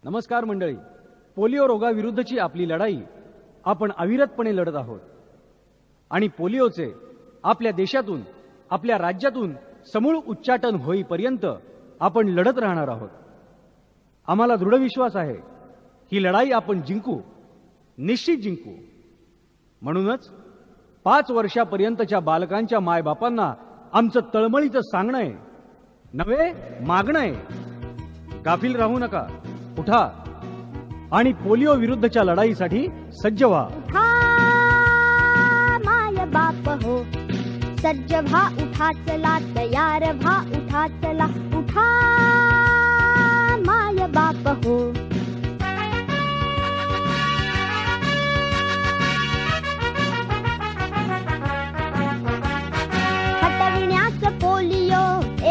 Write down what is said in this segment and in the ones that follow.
नमस्कार मंडळी, पोलिओ रोगाविरुद्धची आपली लढाई आपण अविरतपणे लढत आहोत आणि पोलिओचे आपल्या देशातून, आपल्या राज्यातून समूळ उच्चाटन होईपर्यंत आपण लढत राहणार आहोत। आम्हाला दृढ विश्वास आहे ही लढाई आपण जिंकू, निश्चित जिंकू। म्हणूनच 5 वर्षापर्यंतच्या बालकांच्या मायबापांना आमचं तळमळीचं सांगणं आहे, नव्हे मागणं आहे। गाफील राहू नका, उठा आणि पोलिओ विरुद्धच्या लढाईसाठी सज्ज व्हा। उठा माय बाप हो, सज्ज व्हा, उठा चला, तयार व्हा, उठा चला, उठा माय बाप हो। हटविण्याचं पोलिओ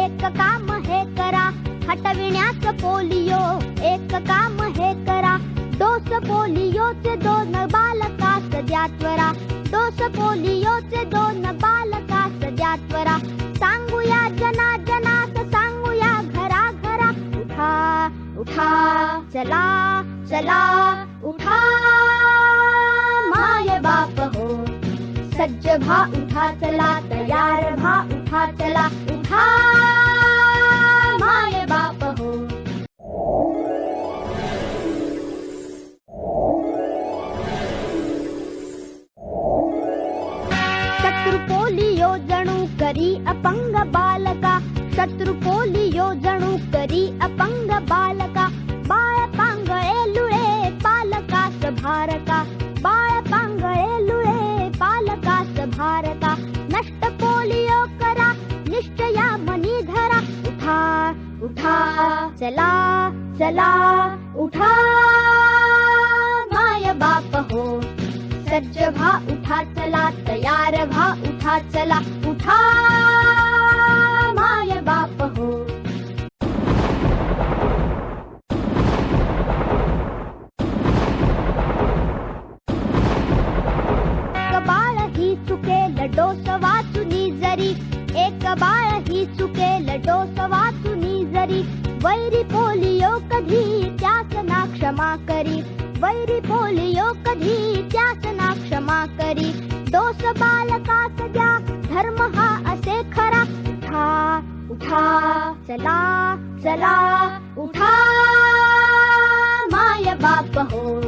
एक काम हे करा, हटविण्याचं पोलिओ एक काम हे करा। डोस पोलिओचे 2 बालकास द्या त्वरा, डोस पोलिओचे 2 बालकास द्या त्वरा। सांगूया जनाजनास, सांगूया घरा घरा, उठा उठा चला चला, उठा माय बाप हो, सज्ज व्हा, उठा चला, तयार व्हा, उठा चला, उठा माय बाप हो। शत्रु पोलिओ जणू करी अपंग बालका, शत्रु पोलिओ जणू करी अपंग बालका। बाळ पांगळे लुळे पालकास भारका, बाळ पांगळे लुळे पालकास भारका। नष्ट पोलिओ करा, निश्चया मनी धरा, उठा उठा चला चला, उठा माय बाप हो, सज्ज व्हा, उठा चला, तयार व्हा, उठा चला, उठा माय बाप हो। एक बाळ ही चुकेल डोस वाचुनी जरी, एक बाळ ही चुकेल डोस वाचुनी जरी। वैरी पोलिओ कधी त्यास ना क्षमा करी, वैरी पोलिओ कधी त्यास ना क्षमा करी। डोस बालकास द्या, धर्म हा असे खरा, उठा उठा चला चला, उठा माय बाप हो,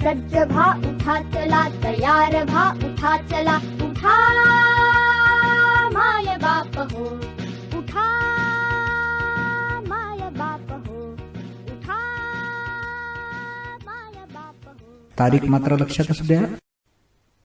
सज्ज व्हा, उठा चला, तयार व्हा, उठा चला, उठा माय बाप हो, उठा माय बाप हो, उठा माय बाप हो। तारीख मात्र लक्षात असू द्या,